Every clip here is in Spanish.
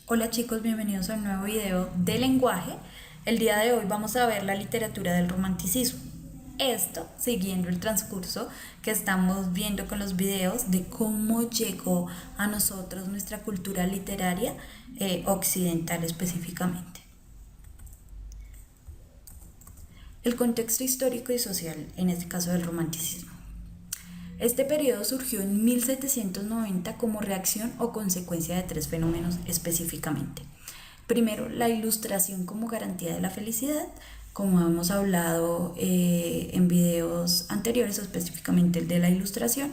Hola chicos, bienvenidos a un nuevo video de lenguaje. El día de hoy vamos a ver la literatura del romanticismo. Esto siguiendo el transcurso que estamos viendo con los videos de cómo llegó a nosotros nuestra cultura literaria occidental específicamente. El contexto histórico y social, en este caso del romanticismo. Este periodo surgió en 1790 como reacción o consecuencia de tres fenómenos específicamente. Primero, la ilustración como garantía de la felicidad, como hemos hablado en videos anteriores, específicamente el de la ilustración.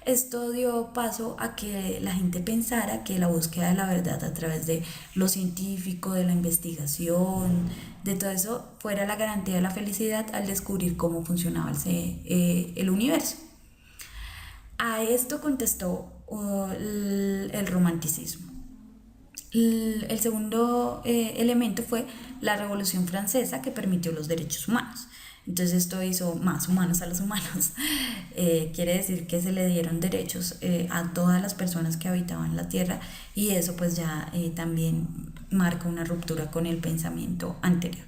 Esto dio paso a que la gente pensara que la búsqueda de la verdad a través de lo científico, de la investigación, de todo eso, fuera la garantía de la felicidad al descubrir cómo funcionaba el universo. A esto contestó el romanticismo. El segundo elemento fue la Revolución Francesa, que permitió los derechos humanos. Entonces esto hizo más humanos a los humanos. Quiere decir que se le dieron derechos a todas las personas que habitaban la tierra, y eso pues ya también marca una ruptura con el pensamiento anterior.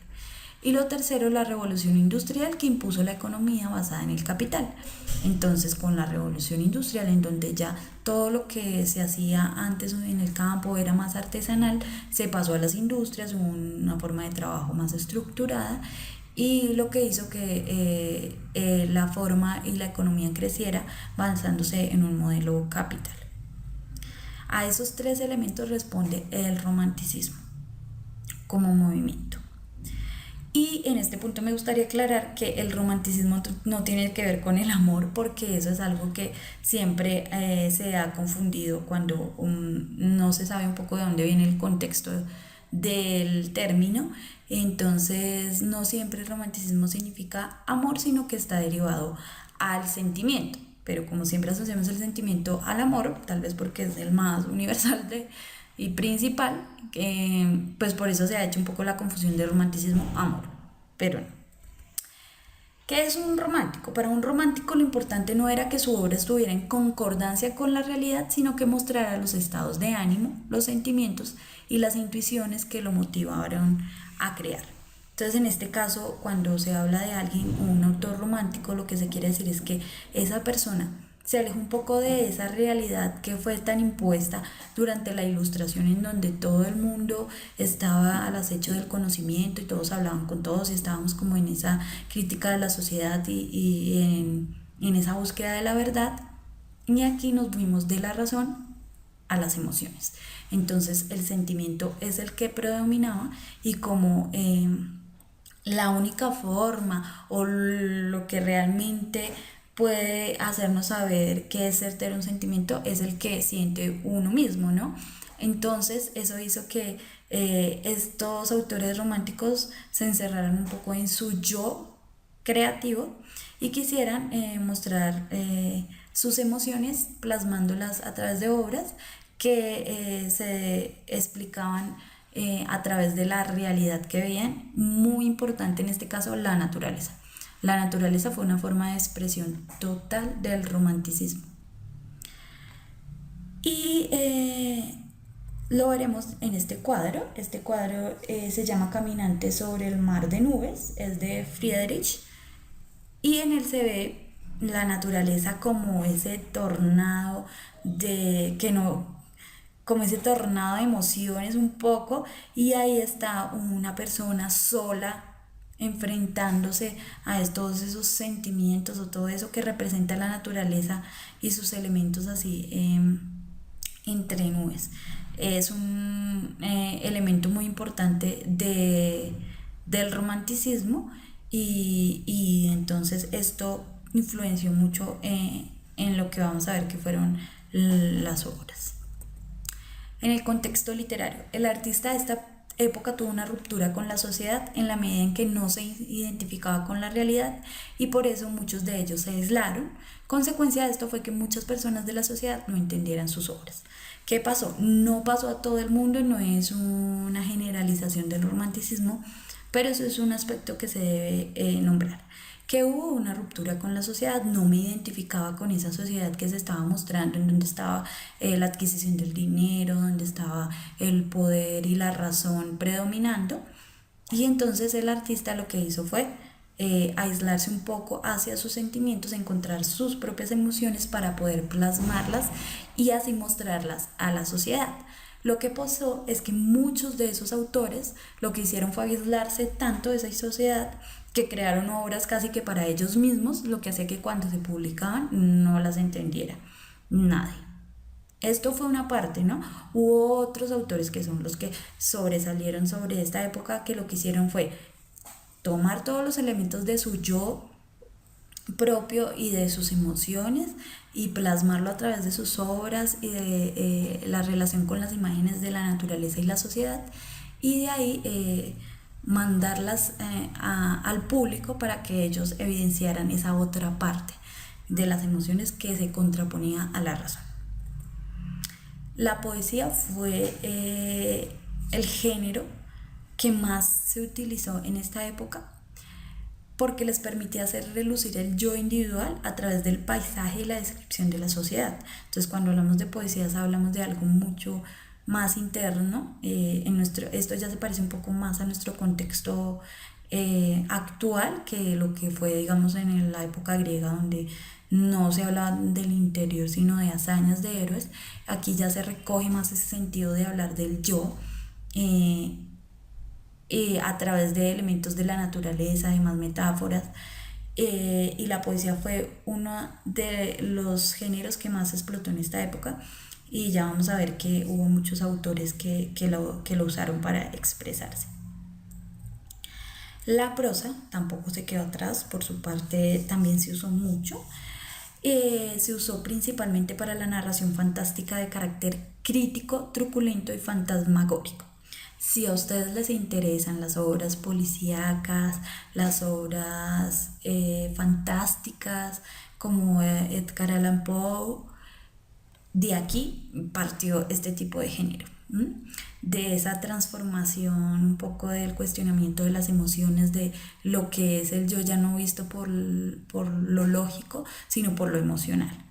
Y lo tercero, la revolución industrial, que impuso la economía basada en el capital. Entonces, con la revolución industrial, en donde ya todo lo que se hacía antes en el campo era más artesanal, se pasó a las industrias, hubo una forma de trabajo más estructurada, y lo que hizo que la forma y la economía creciera basándose en un modelo capital. A esos tres elementos responde el romanticismo como movimiento. Y en este punto me gustaría aclarar que el romanticismo no tiene que ver con el amor, porque eso es algo que siempre se ha confundido cuando no se sabe un poco de dónde viene el contexto del término. Entonces no siempre el romanticismo significa amor, sino que está derivado al sentimiento. Pero como siempre asociamos el sentimiento al amor, tal vez porque es el más universal y principal, pues por eso se ha hecho un poco la confusión de romanticismo-amor, pero no. ¿Qué es un romántico? Para un romántico lo importante no era que su obra estuviera en concordancia con la realidad, sino que mostrara los estados de ánimo, los sentimientos y las intuiciones que lo motivaron a crear. Entonces, en este caso, cuando se habla de alguien, un autor romántico, lo que se quiere decir es que esa persona se aleja un poco de esa realidad que fue tan impuesta durante la Ilustración, en donde todo el mundo estaba al acecho del conocimiento y todos hablaban con todos y estábamos como en esa crítica de la sociedad y en esa búsqueda de la verdad. Y aquí nos fuimos de la razón a las emociones. Entonces el sentimiento es el que predominaba, y como la única forma o lo que realmente puede hacernos saber qué es certero un sentimiento es el que siente uno mismo, ¿no? Entonces eso hizo que estos autores románticos se encerraran un poco en su yo creativo y quisieran mostrar sus emociones plasmándolas a través de obras que se explicaban a través de la realidad que veían, muy importante en este caso la naturaleza. La naturaleza fue una forma de expresión total del romanticismo. Y lo veremos en este cuadro. Este cuadro se llama Caminante sobre el mar de nubes, es de Friedrich, y en él se ve la naturaleza como ese tornado de que no como ese tornado de emociones un poco, y ahí está una persona sola enfrentándose a todos esos sentimientos o todo eso que representa la naturaleza y sus elementos así entre nubes. Es un elemento muy importante del romanticismo, y entonces esto influenció mucho en lo que vamos a ver que fueron las obras. En el contexto literario, el artista de esta época tuvo una ruptura con la sociedad en la medida en que no se identificaba con la realidad, y por eso muchos de ellos se aislaron. Consecuencia de esto fue que muchas personas de la sociedad no entendieran sus obras. ¿Qué pasó? No pasó a todo el mundo, no es una generalización del romanticismo, pero eso es un aspecto que se debe nombrar. que hubo una ruptura con la sociedad, no me identificaba con esa sociedad que se estaba mostrando, en donde estaba la adquisición del dinero, donde estaba el poder y la razón predominando. Y entonces el artista lo que hizo fue aislarse un poco hacia sus sentimientos, encontrar sus propias emociones para poder plasmarlas y así mostrarlas a la sociedad. Lo que pasó es que muchos de esos autores lo que hicieron fue aislarse tanto de esa sociedad que crearon obras casi que para ellos mismos, lo que hacía que cuando se publicaban no las entendiera nadie. Esto fue una parte, ¿no? Hubo otros autores que son los que sobresalieron sobre esta época, que lo que hicieron fue tomar todos los elementos de su yo propio y de sus emociones y plasmarlo a través de sus obras y de la relación con las imágenes de la naturaleza y la sociedad, y de ahí mandarlas al público para que ellos evidenciaran esa otra parte de las emociones que se contraponía a la razón. La poesía fue el género que más se utilizó en esta época porque les permitía hacer relucir el yo individual a través del paisaje y la descripción de la sociedad. Entonces, cuando hablamos de poesías hablamos de algo mucho más interno. Esto ya se parece un poco más a nuestro contexto actual que lo que fue, digamos, en la época griega, donde no se hablaba del interior sino de hazañas de héroes. Aquí ya se recoge más ese sentido de hablar del yo a través de elementos de la naturaleza, de más metáforas, y la poesía fue uno de los géneros que más explotó en esta época, y ya vamos a ver que hubo muchos autores que lo usaron para expresarse. La prosa tampoco se quedó atrás, por su parte también se usó mucho. Se usó principalmente para la narración fantástica de carácter crítico, truculento y fantasmagórico. Si a ustedes les interesan las obras policíacas, las obras fantásticas como Edgar Allan Poe, de aquí partió este tipo de género, de esa transformación, un poco del cuestionamiento de las emociones, de lo que es el yo ya no visto por lo lógico, sino por lo emocional.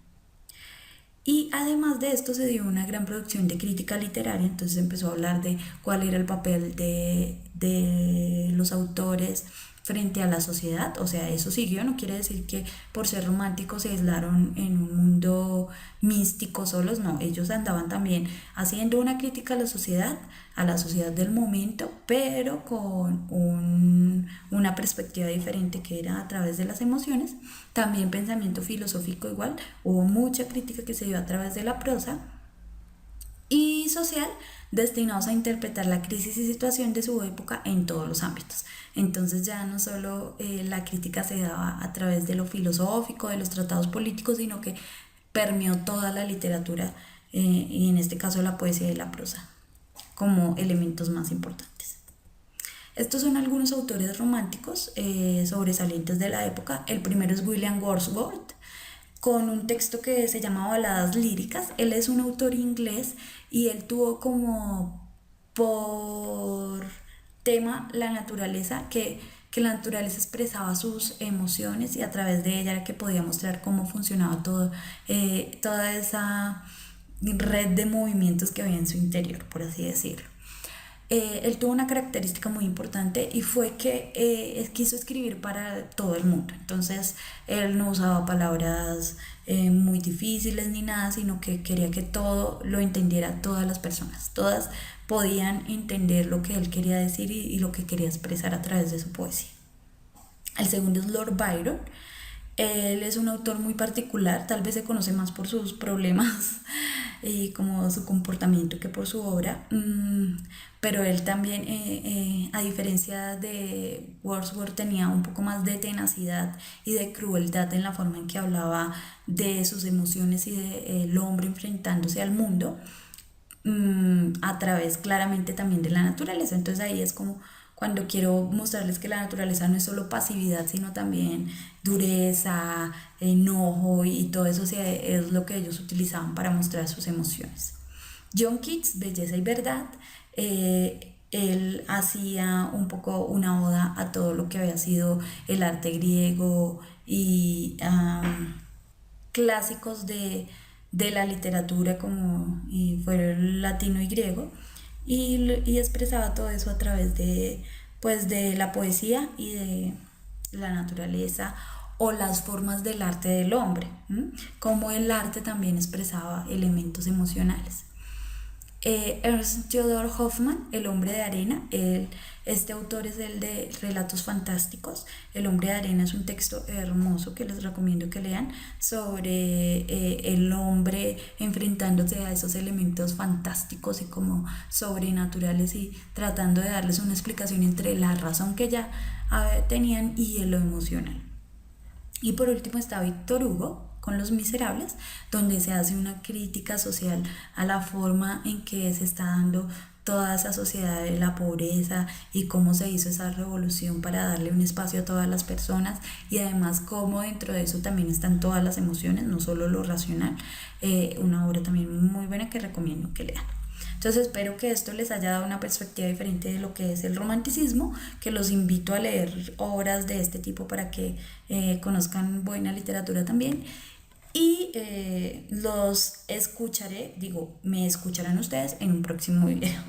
Y además de esto se dio una gran producción de crítica literaria, entonces empezó a hablar de cuál era el papel de los autores frente a la sociedad. O sea, eso siguió, no quiere decir que por ser románticos se aislaron en un mundo místico solos, no, ellos andaban también haciendo una crítica a la sociedad del momento, pero con una perspectiva diferente, que era a través de las emociones. También pensamiento filosófico igual, hubo mucha crítica que se dio a través de la prosa, y social, destinados a interpretar la crisis y situación de su época en todos los ámbitos. Entonces ya no solo la crítica se daba a través de lo filosófico, de los tratados políticos, sino que permeó toda la literatura, y en este caso la poesía y la prosa, como elementos más importantes. Estos son algunos autores románticos sobresalientes de la época. El primero es William Wordsworth, con un texto que se llama Baladas Líricas. Él es un autor inglés y él tuvo como por tema la naturaleza, que la naturaleza expresaba sus emociones y a través de ella era que podía mostrar cómo funcionaba toda esa red de movimientos que había en su interior, por así decirlo. Él tuvo una característica muy importante y fue que quiso escribir para todo el mundo. Entonces él no usaba palabras muy difíciles ni nada, sino que quería que todo lo entendiera todas las personas. Todas podían entender lo que él quería decir y lo que quería expresar a través de su poesía. El segundo es Lord Byron. Él es un autor muy particular, tal vez se conoce más por sus problemas y como su comportamiento que por su obra, pero él también, a diferencia de Wordsworth, tenía un poco más de tenacidad y de crueldad en la forma en que hablaba de sus emociones y del hombre enfrentándose al mundo, a través claramente también de la naturaleza. Entonces ahí es como cuando quiero mostrarles que la naturaleza no es solo pasividad, sino también dureza, enojo, y todo eso es lo que ellos utilizaban para mostrar sus emociones. John Keats, Belleza y Verdad, Él hacía un poco una oda a todo lo que había sido el arte griego y clásicos de la literatura como y fue el latino y griego y expresaba todo eso a través de pues de la poesía y de la naturaleza o las formas del arte del hombre, como el arte también expresaba elementos emocionales. Ernst Theodor Hoffmann, El hombre de arena. Este autor es el de Relatos Fantásticos. El hombre de arena es un texto hermoso que les recomiendo que lean sobre el hombre enfrentándose a esos elementos fantásticos y como sobrenaturales y tratando de darles una explicación entre la razón que ya tenían y lo emocional. Y por último está Víctor Hugo con Los Miserables, donde se hace una crítica social a la forma en que se está dando toda esa sociedad de la pobreza y cómo se hizo esa revolución para darle un espacio a todas las personas y además cómo dentro de eso también están todas las emociones, no solo lo racional. Una obra también muy buena que recomiendo que lean. Entonces espero que esto les haya dado una perspectiva diferente de lo que es el romanticismo, que los invito a leer obras de este tipo para que conozcan buena literatura también. Y los escucharé, digo, me escucharán ustedes en un próximo video.